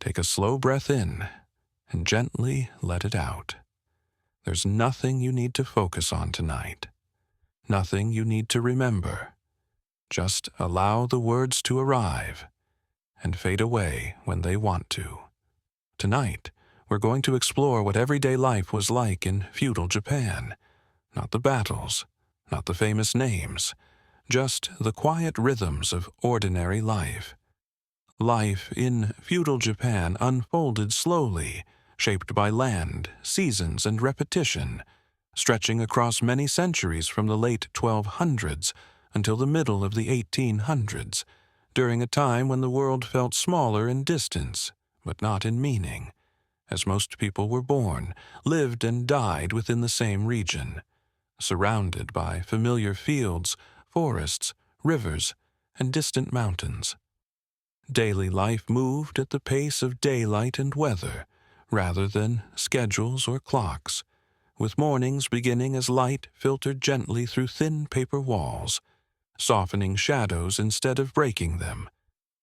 Take a slow breath in and gently let it out. There's nothing you need to focus on tonight. Nothing you need to remember. Just allow the words to arrive and fade away when they want to. Tonight, we're going to explore what everyday life was like in feudal Japan. Not the battles, not the famous names, just the quiet rhythms of ordinary life. Life in feudal Japan unfolded slowly, shaped by land, seasons, and repetition, stretching across many centuries from the late 1200s until the middle of the 1800s, during a time when the world felt smaller in distance, but not in meaning, as most people were born, lived, and died within the same region, surrounded by familiar fields, forests, rivers, and distant mountains. Daily life moved at the pace of daylight and weather, rather than schedules or clocks, with mornings beginning as light filtered gently through thin paper walls, softening shadows instead of breaking them,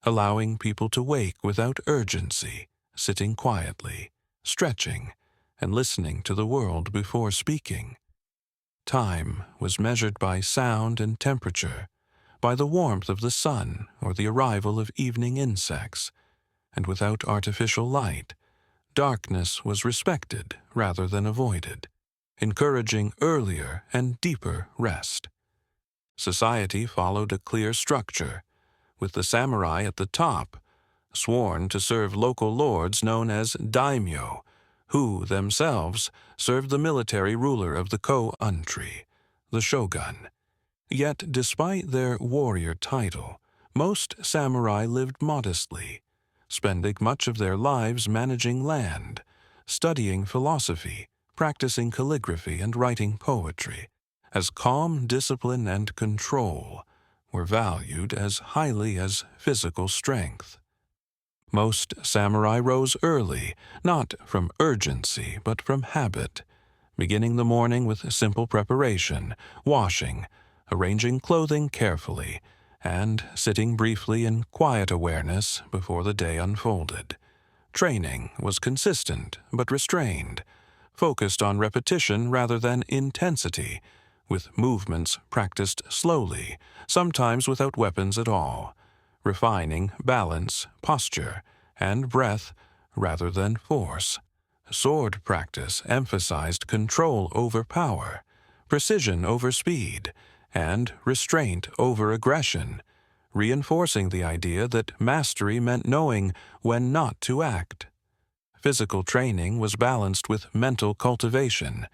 allowing people to wake without urgency, sitting quietly, stretching, and listening to the world before speaking. Time was measured by sound and temperature, by the warmth of the sun or the arrival of evening insects, and without artificial light, darkness was respected rather than avoided, encouraging earlier and deeper rest. Society followed a clear structure, with the samurai at the top, sworn to serve local lords known as daimyo, who themselves served the military ruler of the country, the shogun. Yet, despite their warrior title, most samurai lived modestly, spending much of their lives managing land, studying philosophy, practicing calligraphy, and writing poetry, as calm discipline and control were valued as highly as physical strength. Most samurai rose early, not from urgency, but from habit, beginning the morning with simple preparation, washing, arranging clothing carefully, and sitting briefly in quiet awareness before the day unfolded. Training was consistent but restrained, focused on repetition rather than intensity, with movements practiced slowly, sometimes without weapons at all, refining balance, posture, and breath rather than force. Sword practice emphasized control over power, precision over speed, and restraint over aggression, reinforcing the idea that mastery meant knowing when not to act. Physical training was balanced with mental cultivation,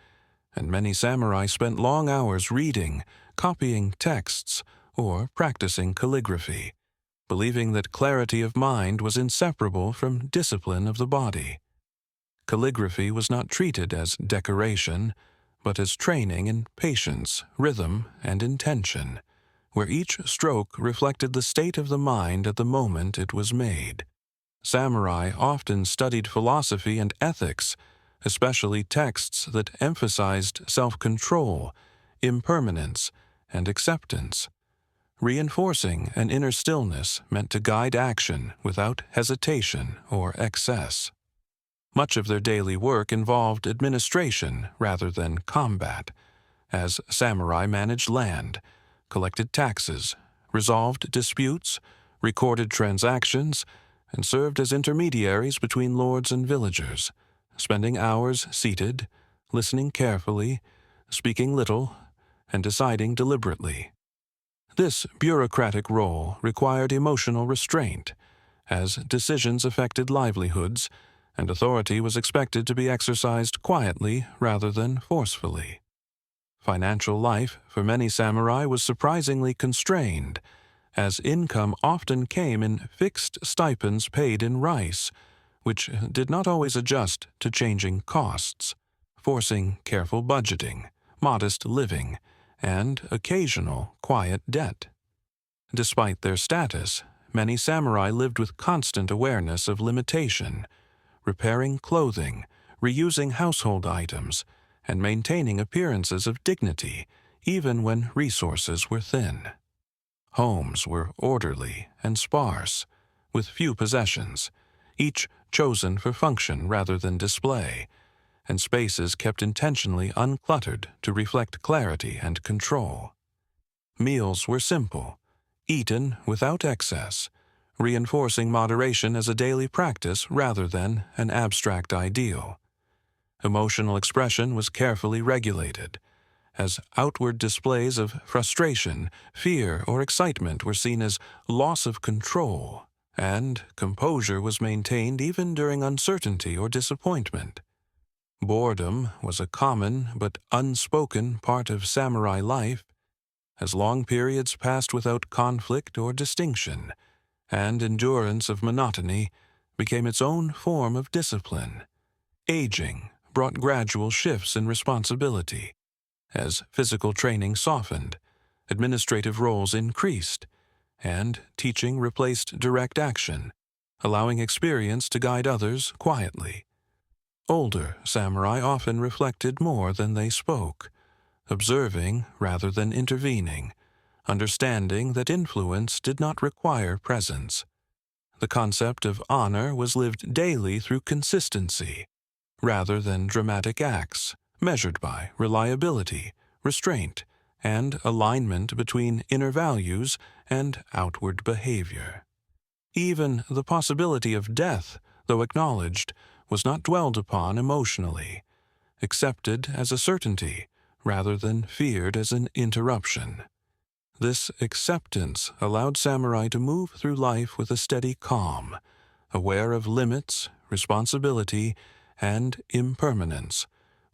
and many samurai spent long hours reading, copying texts, or practicing calligraphy, believing that clarity of mind was inseparable from discipline of the body. Calligraphy was not treated as decoration, but as training in patience, rhythm, and intention, where each stroke reflected the state of the mind at the moment it was made. Samurai often studied philosophy and ethics, especially texts that emphasized self-control, impermanence, and acceptance, reinforcing an inner stillness meant to guide action without hesitation or excess. Much of their daily work involved administration rather than combat, as samurai managed land, collected taxes, resolved disputes, recorded transactions, and served as intermediaries between lords and villagers, spending hours seated, listening carefully, speaking little, and deciding deliberately. This bureaucratic role required emotional restraint, as decisions affected livelihoods, and authority was expected to be exercised quietly rather than forcefully. Financial life for many samurai was surprisingly constrained, as income often came in fixed stipends paid in rice, which did not always adjust to changing costs, forcing careful budgeting, modest living, and occasional quiet debt. Despite their status, many samurai lived with constant awareness of limitation, repairing clothing, reusing household items, and maintaining appearances of dignity even when resources were thin. Homes were orderly and sparse, with few possessions, each chosen for function rather than display, and spaces kept intentionally uncluttered to reflect clarity and control. Meals were simple, eaten without excess, reinforcing moderation as a daily practice rather than an abstract ideal. Emotional expression was carefully regulated, as outward displays of frustration, fear, or excitement were seen as loss of control, and composure was maintained even during uncertainty or disappointment. Boredom was a common but unspoken part of samurai life, as long periods passed without conflict or distinction, and endurance of monotony became its own form of discipline. Aging brought gradual shifts in responsibility. As physical training softened, administrative roles increased, and teaching replaced direct action, allowing experience to guide others quietly. Older samurai often reflected more than they spoke, observing rather than intervening, understanding that influence did not require presence. The concept of honor was lived daily through consistency, rather than dramatic acts, measured by reliability, restraint, and alignment between inner values and outward behavior. Even the possibility of death, though acknowledged, was not dwelled upon emotionally, accepted as a certainty rather than feared as an interruption. This acceptance allowed samurai to move through life with a steady calm, aware of limits, responsibility, and impermanence,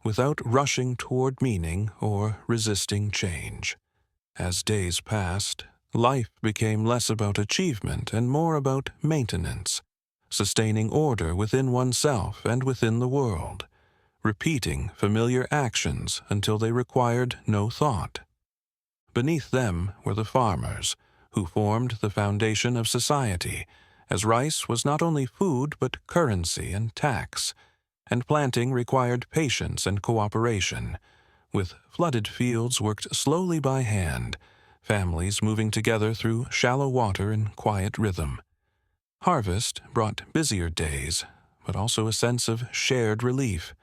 without rushing toward meaning or resisting change. As days passed, life became less about achievement and more about maintenance, sustaining order within oneself and within the world, repeating familiar actions until they required no thought. Beneath them were the farmers, who formed the foundation of society, as rice was not only food but currency and tax, and planting required patience and cooperation. With flooded fields worked slowly by hand, families moving together through shallow water in quiet rhythm. Harvest brought busier days, but also a sense of shared relief,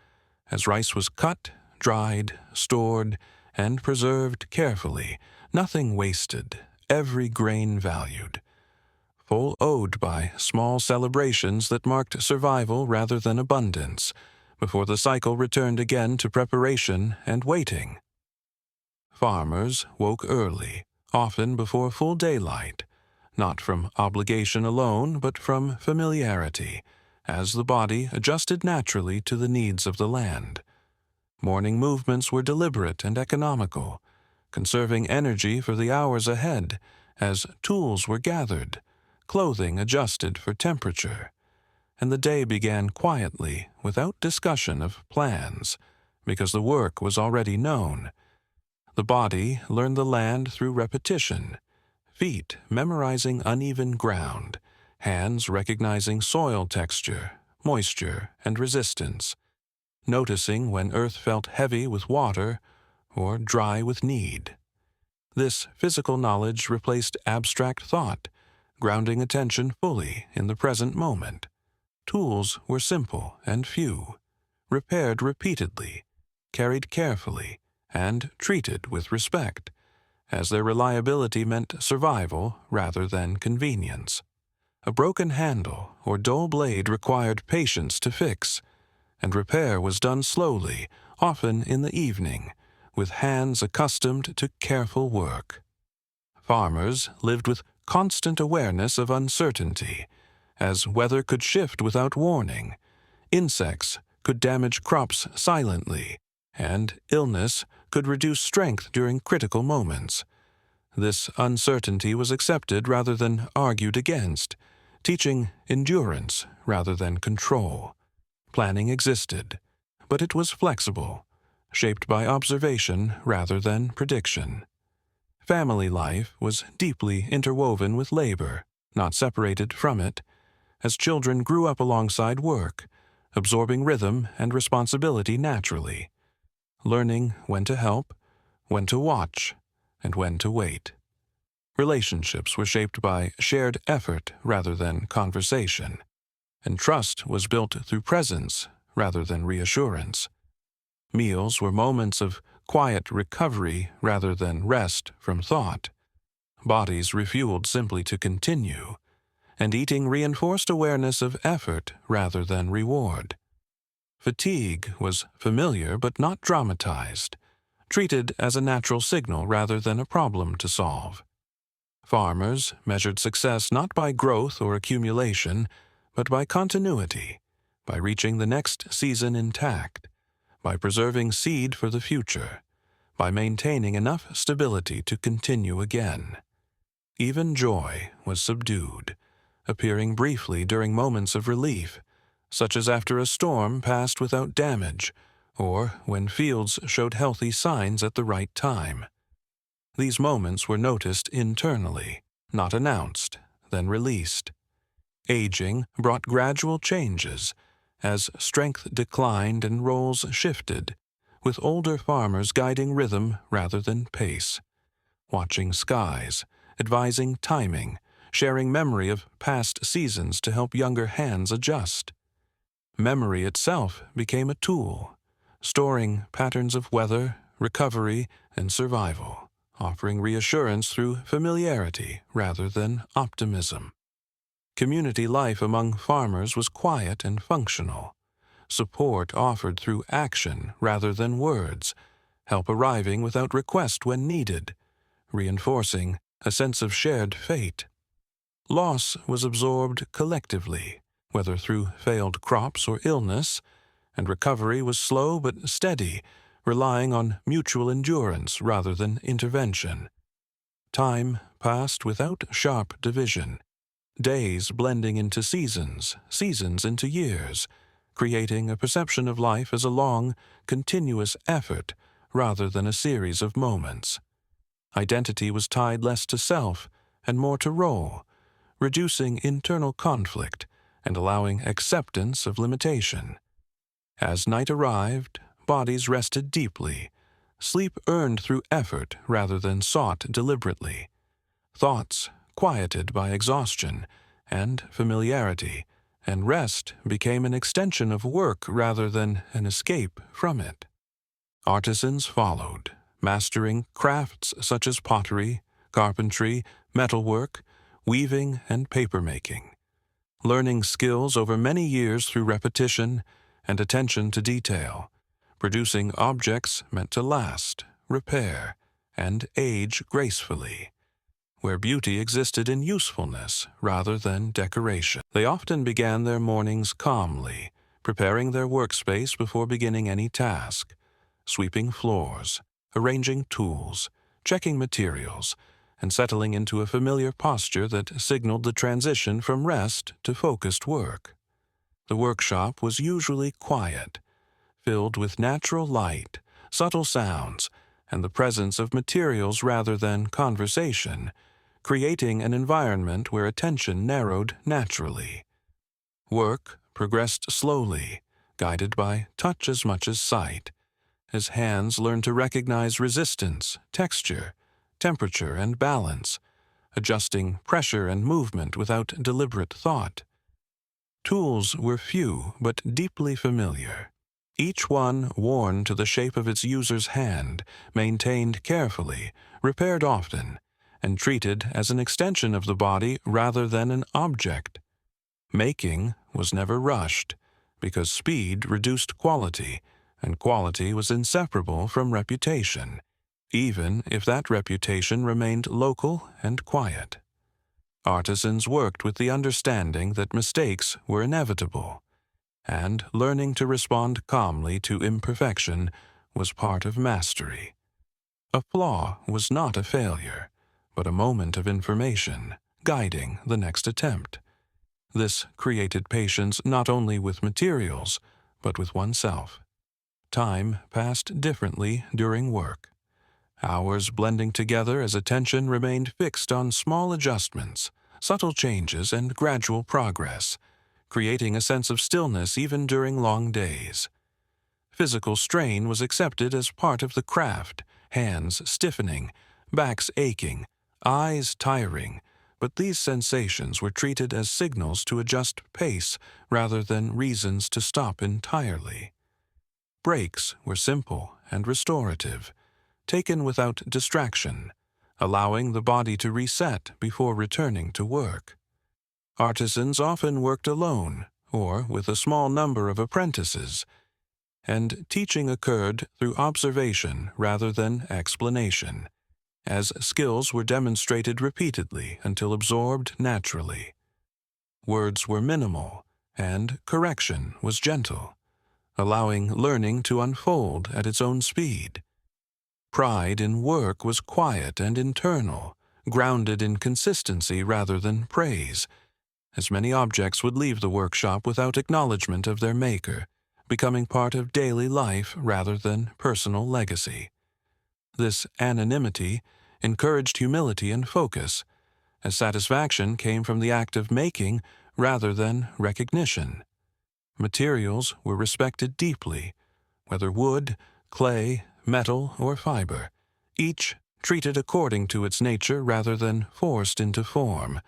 as rice was cut, dried, stored, and preserved carefully, nothing wasted, every grain valued. Full owed by small celebrations that marked survival rather than abundance, before the cycle returned again to preparation and waiting. Farmers woke early, often before full daylight, not from obligation alone but from familiarity, as the body adjusted naturally to the needs of the land. Morning movements were deliberate and economical, conserving energy for the hours ahead, as tools were gathered, clothing adjusted for temperature, and the day began quietly without discussion of plans, because the work was already known. The body learned the land through repetition, feet memorizing uneven ground, hands recognizing soil texture, moisture, and resistance, noticing when earth felt heavy with water or dry with need. This physical knowledge replaced abstract thought, grounding attention fully in the present moment. Tools were simple and few, repaired repeatedly, carried carefully, and treated with respect, as their reliability meant survival rather than convenience. A broken handle or dull blade required patience to fix, and repair was done slowly, often in the evening, with hands accustomed to careful work. Farmers lived with constant awareness of uncertainty, as weather could shift without warning, insects could damage crops silently, and illness could reduce strength during critical moments. This uncertainty was accepted rather than argued against, teaching endurance rather than control. Planning existed, but it was flexible, shaped by observation rather than prediction. Family life was deeply interwoven with labor, not separated from it, as children grew up alongside work, absorbing rhythm and responsibility naturally, learning when to help, when to watch, and when to wait. Relationships were shaped by shared effort rather than conversation. and trust was built through presence rather than reassurance. Meals were moments of quiet recovery rather than rest from thought. Bodies refueled simply to continue, and eating reinforced awareness of effort rather than reward. Fatigue was familiar but not dramatized, treated as a natural signal rather than a problem to solve. Farmers measured success not by growth or accumulation, but by continuity, by reaching the next season intact, by preserving seed for the future, by maintaining enough stability to continue again. Even joy was subdued, appearing briefly during moments of relief, such as after a storm passed without damage, or when fields showed healthy signs at the right time. These moments were noticed internally, not announced, then released. Aging brought gradual changes, as strength declined and roles shifted, with older farmers guiding rhythm rather than pace, watching skies, advising timing, sharing memory of past seasons to help younger hands adjust. Memory itself became a tool, storing patterns of weather, recovery, and survival, offering reassurance through familiarity rather than optimism. Community life among farmers was quiet and functional, support offered through action rather than words, help arriving without request when needed, reinforcing a sense of shared fate. Loss was absorbed collectively, whether through failed crops or illness, and recovery was slow but steady, relying on mutual endurance rather than intervention. Time passed without sharp division, days blending into seasons, seasons into years, creating a perception of life as a long, continuous effort rather than a series of moments. Identity was tied less to self and more to role, reducing internal conflict and allowing acceptance of limitation. As night arrived, bodies rested deeply, sleep earned through effort rather than sought deliberately, thoughts quieted by exhaustion and familiarity, and rest became an extension of work rather than an escape from it. Artisans followed, mastering crafts such as pottery, carpentry, metalwork, weaving, and papermaking, learning skills over many years through repetition and attention to detail, producing objects meant to last, repair, and age gracefully, where beauty existed in usefulness rather than decoration. They often began their mornings calmly, preparing their workspace before beginning any task, sweeping floors, arranging tools, checking materials, and settling into a familiar posture that signaled the transition from rest to focused work. The workshop was usually quiet, filled with natural light, subtle sounds, and the presence of materials rather than conversation, creating an environment where attention narrowed naturally. Work progressed slowly, guided by touch as much as sight, as hands learned to recognize resistance, texture, temperature, and balance, adjusting pressure and movement without deliberate thought. Tools were few but deeply familiar, each one worn to the shape of its user's hand, maintained carefully, repaired often, and treated as an extension of the body rather than an object. Making was never rushed, because speed reduced quality, and quality was inseparable from reputation, even if that reputation remained local and quiet. Artisans worked with the understanding that mistakes were inevitable, and learning to respond calmly to imperfection was part of mastery. A flaw was not a failure, but a moment of information, guiding the next attempt. This created patience not only with materials, but with oneself. Time passed differently during work, hours blending together as attention remained fixed on small adjustments, subtle changes, and gradual progress, creating a sense of stillness even during long days. Physical strain was accepted as part of the craft, hands stiffening, backs aching, eyes tiring, but these sensations were treated as signals to adjust pace rather than reasons to stop entirely. Breaks were simple and restorative, taken without distraction, allowing the body to reset before returning to work. Artisans often worked alone or with a small number of apprentices, and teaching occurred through observation rather than explanation, as skills were demonstrated repeatedly until absorbed naturally. Words were minimal, and correction was gentle, allowing learning to unfold at its own speed. Pride in work was quiet and internal, grounded in consistency rather than praise, as many objects would leave the workshop without acknowledgement of their maker, becoming part of daily life rather than personal legacy. This anonymity encouraged humility and focus, as satisfaction came from the act of making rather than recognition. Materials were respected deeply, whether wood, clay, metal, or fiber, each treated according to its nature rather than forced into form,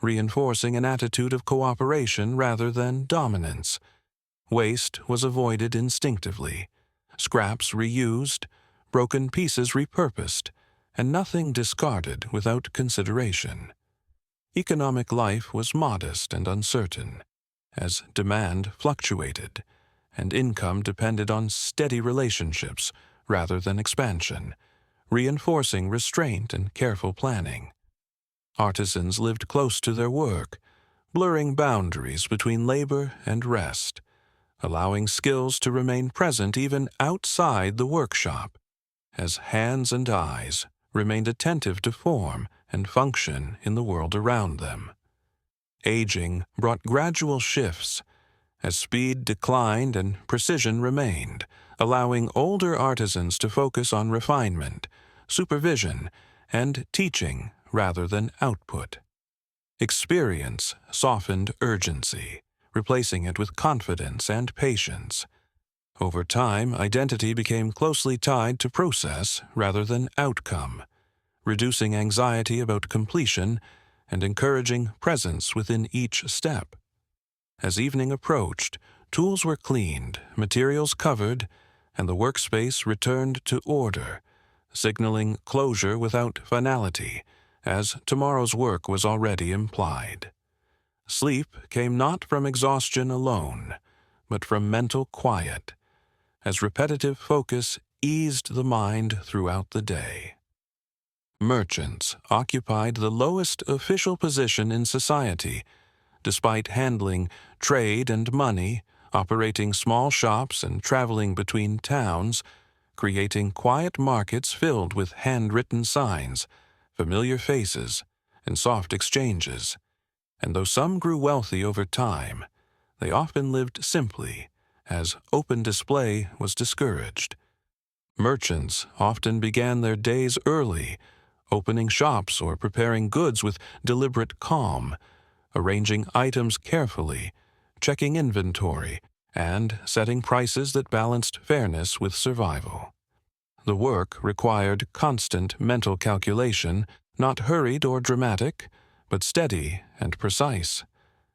reinforcing an attitude of cooperation rather than dominance. Waste was avoided instinctively, scraps reused, broken pieces repurposed, and nothing discarded without consideration. Economic life was modest and uncertain, as demand fluctuated, and income depended on steady relationships rather than expansion, reinforcing restraint and careful planning. Artisans lived close to their work, blurring boundaries between labor and rest, allowing skills to remain present even outside the workshop, as hands and eyes remained attentive to form and function in the world around them. Aging brought gradual shifts, as speed declined and precision remained, allowing older artisans to focus on refinement, supervision, and teaching rather than output. Experience softened urgency, replacing it with confidence and patience. Over time, identity became closely tied to process rather than outcome, reducing anxiety about completion and encouraging presence within each step. As evening approached, tools were cleaned, materials covered, and the workspace returned to order, signaling closure without finality, as tomorrow's work was already implied. Sleep came not from exhaustion alone, but from mental quiet, as repetitive focus eased the mind throughout the day. Merchants occupied the lowest official position in society, despite handling trade and money, operating small shops and traveling between towns, creating quiet markets filled with handwritten signs, familiar faces, and soft exchanges. And though some grew wealthy over time, they often lived simply, as open display was discouraged. Merchants often began their days early, opening shops or preparing goods with deliberate calm, arranging items carefully, checking inventory, and setting prices that balanced fairness with survival. The work required constant mental calculation, not hurried or dramatic, but steady and precise,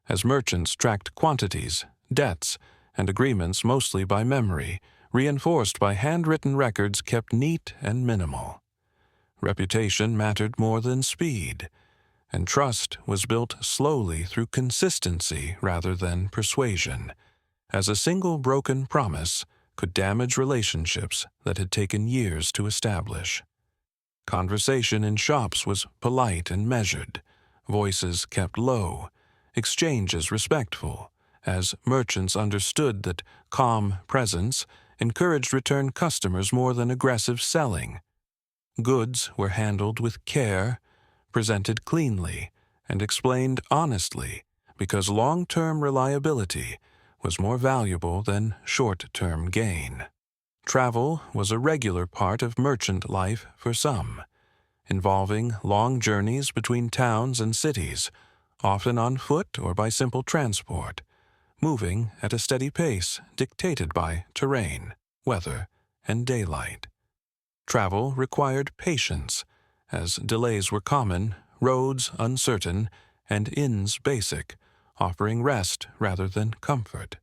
as merchants tracked quantities, debts, and agreements mostly by memory, reinforced by handwritten records kept neat and minimal. Reputation mattered more than speed, and trust was built slowly through consistency rather than persuasion, as a single broken promise could damage relationships that had taken years to establish. Conversation in shops was polite and measured, voices kept low, exchanges respectful, as merchants understood that calm presence encouraged return customers more than aggressive selling. Goods were handled with care, presented cleanly, and explained honestly, because long-term reliability was more valuable than short-term gain. Travel was a regular part of merchant life for some, involving long journeys between towns and cities, often on foot or by simple transport, moving at a steady pace dictated by terrain, weather, and daylight. Travel required patience, as delays were common, roads uncertain, and inns basic, offering rest rather than comfort.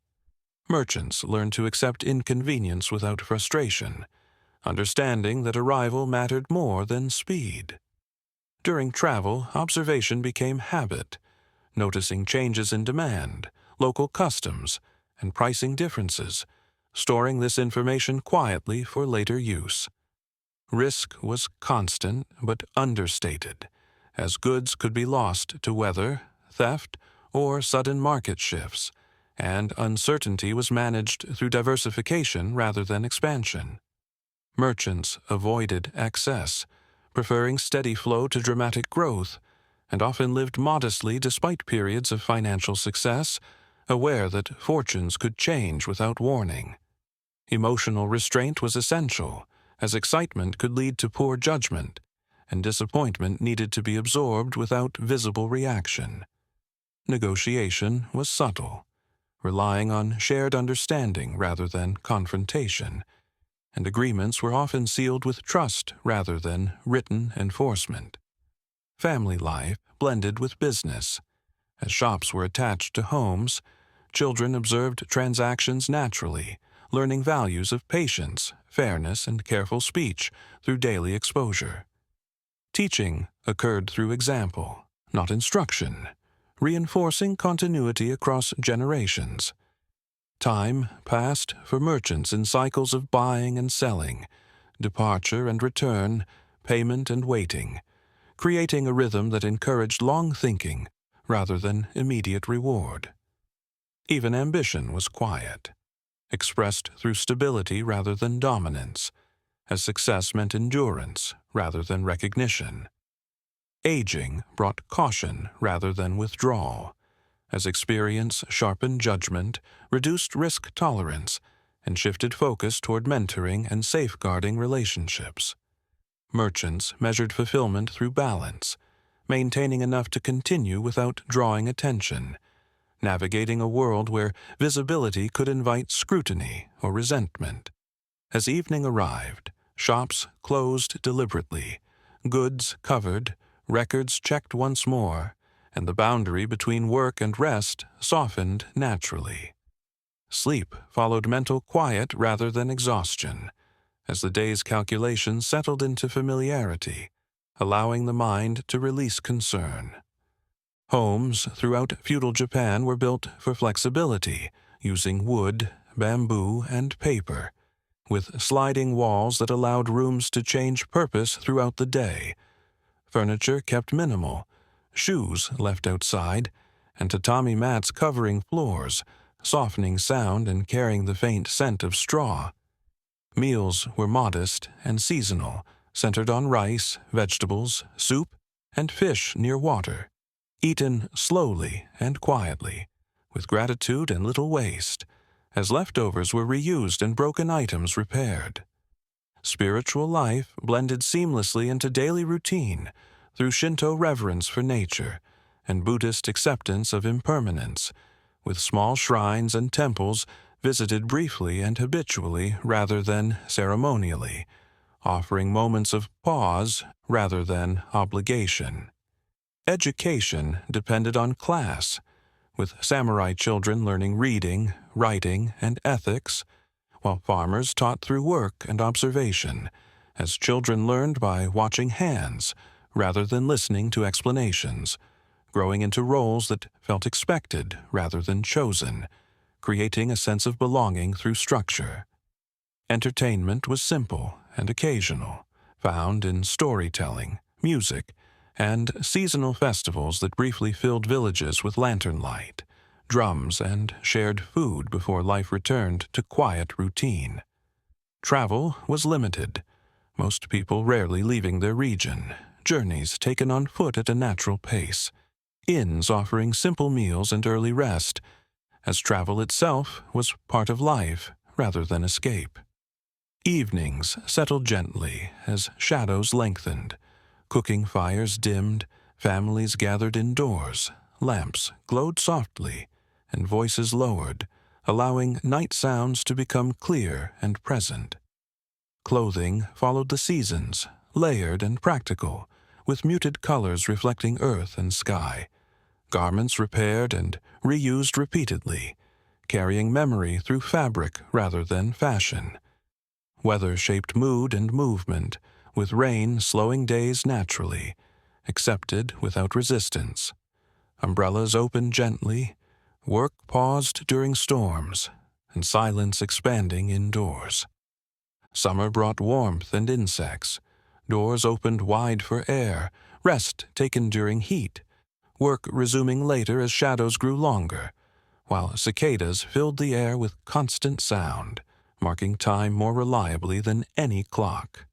Merchants learned to accept inconvenience without frustration, understanding that arrival mattered more than speed. During travel, observation became habit, noticing changes in demand, local customs, and pricing differences, storing this information quietly for later use. Risk was constant but understated, as goods could be lost to weather, theft, or sudden market shifts, and uncertainty was managed through diversification rather than expansion. Merchants avoided excess, preferring steady flow to dramatic growth, and often lived modestly despite periods of financial success, aware that fortunes could change without warning. Emotional restraint was essential, as excitement could lead to poor judgment, and disappointment needed to be absorbed without visible reaction. Negotiation was subtle, relying on shared understanding rather than confrontation, and agreements were often sealed with trust rather than written enforcement. Family life blended with business. As shops were attached to homes, children observed transactions naturally, learning values of patience, fairness, and careful speech through daily exposure. Teaching occurred through example, not instruction, reinforcing continuity across generations. Time passed for merchants in cycles of buying and selling, departure and return, payment and waiting, creating a rhythm that encouraged long thinking rather than immediate reward. Even ambition was quiet, expressed through stability rather than dominance, as success meant endurance rather than recognition. Aging brought caution rather than withdrawal, as experience sharpened judgment, reduced risk tolerance, and shifted focus toward mentoring and safeguarding relationships. Merchants measured fulfillment through balance, maintaining enough to continue without drawing attention, navigating a world where visibility could invite scrutiny or resentment. As evening arrived, shops closed deliberately, goods covered, records checked once more, and the boundary between work and rest softened naturally. Sleep followed mental quiet rather than exhaustion, as the day's calculations settled into familiarity, allowing the mind to release concern. Homes throughout feudal Japan were built for flexibility, using wood, bamboo, and paper, with sliding walls that allowed rooms to change purpose throughout the day. Furniture kept minimal, shoes left outside, and tatami mats covering floors, softening sound and carrying the faint scent of straw. Meals were modest and seasonal, centered on rice, vegetables, soup, and fish near water, eaten slowly and quietly, with gratitude and little waste, as leftovers were reused and broken items repaired. Spiritual life blended seamlessly into daily routine through Shinto reverence for nature and Buddhist acceptance of impermanence, with small shrines and temples visited briefly and habitually rather than ceremonially, offering moments of pause rather than obligation. Education depended on class, with samurai children learning reading, writing, and ethics, while farmers taught through work and observation, as children learned by watching hands rather than listening to explanations, growing into roles that felt expected rather than chosen, creating a sense of belonging through structure. Entertainment was simple and occasional, found in storytelling, music, and seasonal festivals that briefly filled villages with lantern light, drums, and shared food before life returned to quiet routine. Travel was limited, most people rarely leaving their region, journeys taken on foot at a natural pace, inns offering simple meals and early rest, as travel itself was part of life rather than escape. Evenings settled gently as shadows lengthened, cooking fires dimmed, families gathered indoors, lamps glowed softly, and voices lowered, allowing night sounds to become clear and present. Clothing followed the seasons, layered and practical, with muted colors reflecting earth and sky, garments repaired and reused repeatedly, carrying memory through fabric rather than fashion. Weather shaped mood and movement, with rain slowing days naturally, accepted without resistance. Umbrellas opened gently, work paused during storms, and silence expanding indoors. Summer brought warmth and insects. Doors opened wide for air, rest taken during heat, work resuming later as shadows grew longer, while cicadas filled the air with constant sound, marking time more reliably than any clock.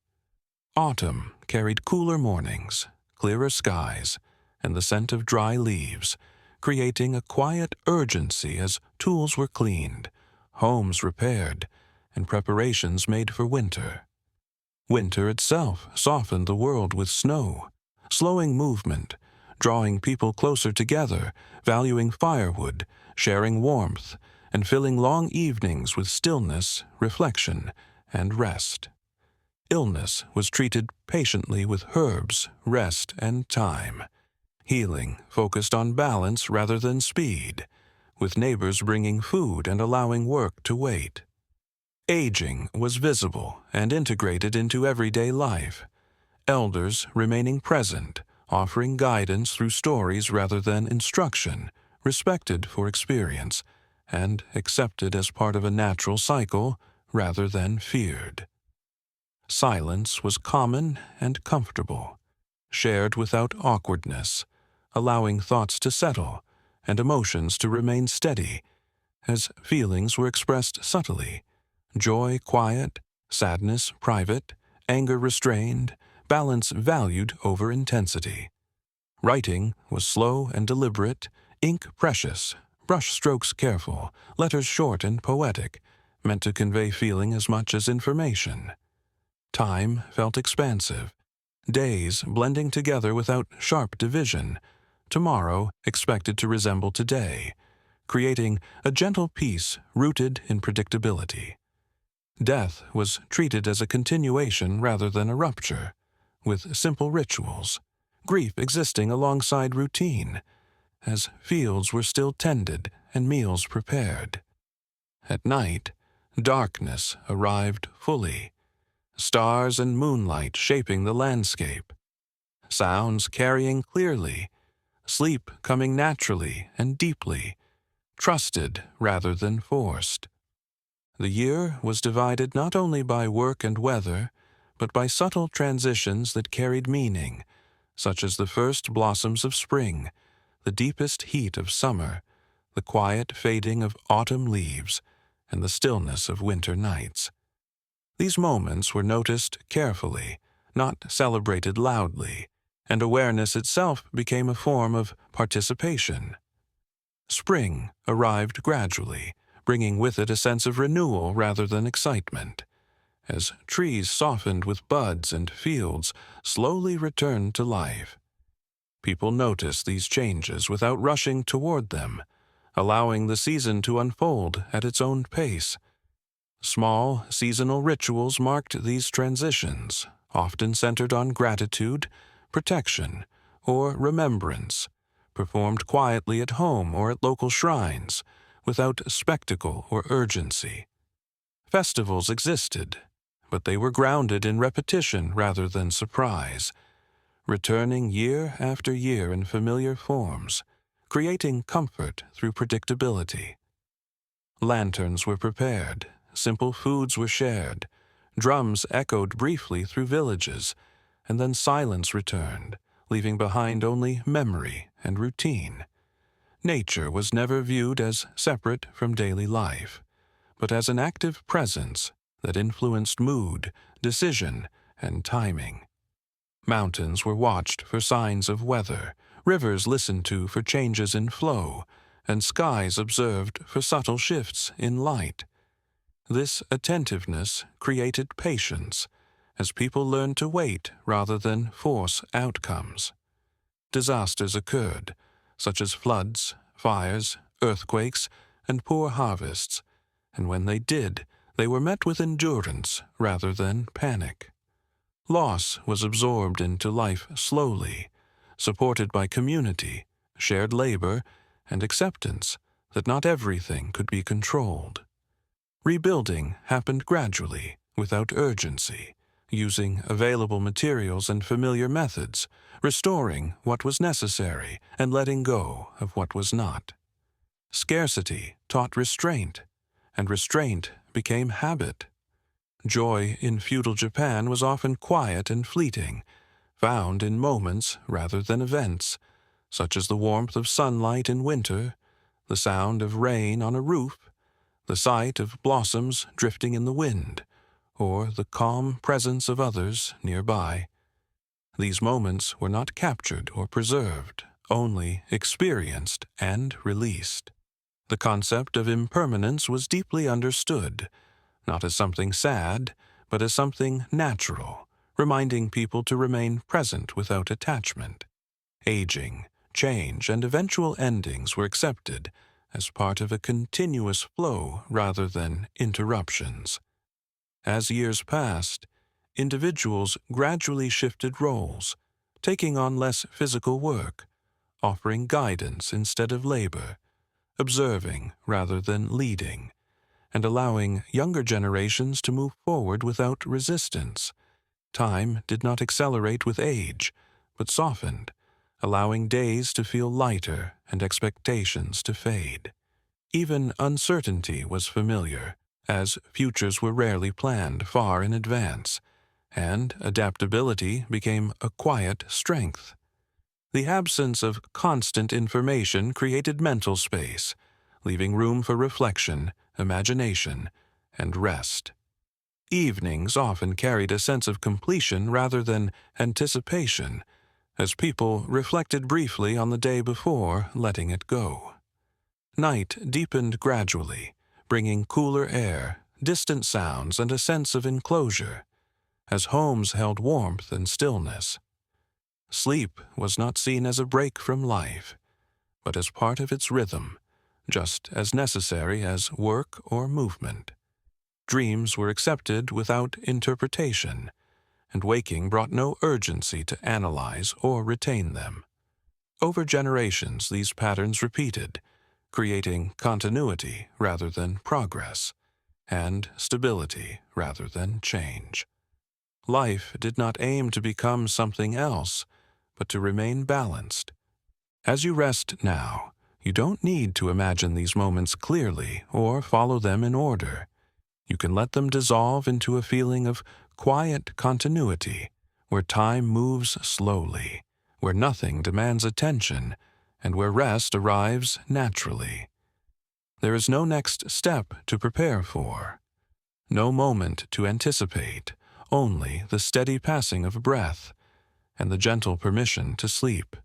Autumn carried cooler mornings, clearer skies, and the scent of dry leaves, creating a quiet urgency as tools were cleaned, homes repaired, and preparations made for winter. Winter itself softened the world with snow, slowing movement, drawing people closer together, valuing firewood, sharing warmth, and filling long evenings with stillness, reflection, and rest. Illness was treated patiently with herbs, rest, and time. Healing focused on balance rather than speed, with neighbors bringing food and allowing work to wait. Aging was visible and integrated into everyday life, elders remaining present, offering guidance through stories rather than instruction, respected for experience, and accepted as part of a natural cycle rather than feared. Silence was common and comfortable, shared without awkwardness, allowing thoughts to settle and emotions to remain steady, as feelings were expressed subtly, joy quiet, sadness private, anger restrained, balance valued over intensity. Writing was slow and deliberate, ink precious, brush strokes careful, letters short and poetic, meant to convey feeling as much as information. Time felt expansive, days blending together without sharp division, tomorrow expected to resemble today, creating a gentle peace rooted in predictability. Death was treated as a continuation rather than a rupture, with simple rituals, grief existing alongside routine, as fields were still tended and meals prepared. At night, darkness arrived fully, stars and moonlight shaping the landscape, sounds carrying clearly, sleep coming naturally and deeply, trusted rather than forced. The year was divided not only by work and weather, but by subtle transitions that carried meaning, such as the first blossoms of spring, the deepest heat of summer, the quiet fading of autumn leaves, and the stillness of winter nights. These moments were noticed carefully, not celebrated loudly, and awareness itself became a form of participation. Spring arrived gradually, bringing with it a sense of renewal rather than excitement, as trees softened with buds and fields slowly returned to life. People noticed these changes without rushing toward them, allowing the season to unfold at its own pace. Small, seasonal rituals marked these transitions, often centered on gratitude, protection, or remembrance, performed quietly at home or at local shrines, without spectacle or urgency. Festivals existed, but they were grounded in repetition rather than surprise, returning year after year in familiar forms, creating comfort through predictability. Lanterns were prepared, simple foods were shared, drums echoed briefly through villages, and then silence returned, leaving behind only memory and routine. Nature was never viewed as separate from daily life, but as an active presence that influenced mood, decision, and timing. Mountains were watched for signs of weather, rivers listened to for changes in flow, and skies observed for subtle shifts in light. This attentiveness created patience, as people learned to wait rather than force outcomes. Disasters occurred, such as floods, fires, earthquakes, and poor harvests, and when they did, they were met with endurance rather than panic. Loss was absorbed into life slowly, supported by community, shared labor, and acceptance that not everything could be controlled. Rebuilding happened gradually, without urgency, using available materials and familiar methods, restoring what was necessary and letting go of what was not. Scarcity taught restraint, and restraint became habit. Joy in feudal Japan was often quiet and fleeting, found in moments rather than events, such as the warmth of sunlight in winter, the sound of rain on a roof, the sight of blossoms drifting in the wind, or the calm presence of others nearby. These moments were not captured or preserved, only experienced and released. The concept of impermanence was deeply understood, not as something sad, but as something natural, reminding people to remain present without attachment. Aging, change, and eventual endings were accepted as part of a continuous flow rather than interruptions. As years passed, individuals gradually shifted roles, taking on less physical work, offering guidance instead of labor, observing rather than leading, and allowing younger generations to move forward without resistance. Time did not accelerate with age, but softened, allowing days to feel lighter and expectations to fade. Even uncertainty was familiar, as futures were rarely planned far in advance, and adaptability became a quiet strength. The absence of constant information created mental space, leaving room for reflection, imagination, and rest. Evenings often carried a sense of completion rather than anticipation, as people reflected briefly on the day before letting it go. Night deepened gradually, bringing cooler air, distant sounds, and a sense of enclosure, as homes held warmth and stillness. Sleep was not seen as a break from life, but as part of its rhythm, just as necessary as work or movement. Dreams were accepted without interpretation, and waking brought no urgency to analyze or retain them. Over generations, these patterns repeated, creating continuity rather than progress, and stability rather than change. Life did not aim to become something else, but to remain balanced. As you rest now, you don't need to imagine these moments clearly or follow them in order. You can let them dissolve into a feeling of quiet continuity, where time moves slowly, where nothing demands attention, and where rest arrives naturally. There is no next step to prepare for, no moment to anticipate, only the steady passing of breath and the gentle permission to sleep.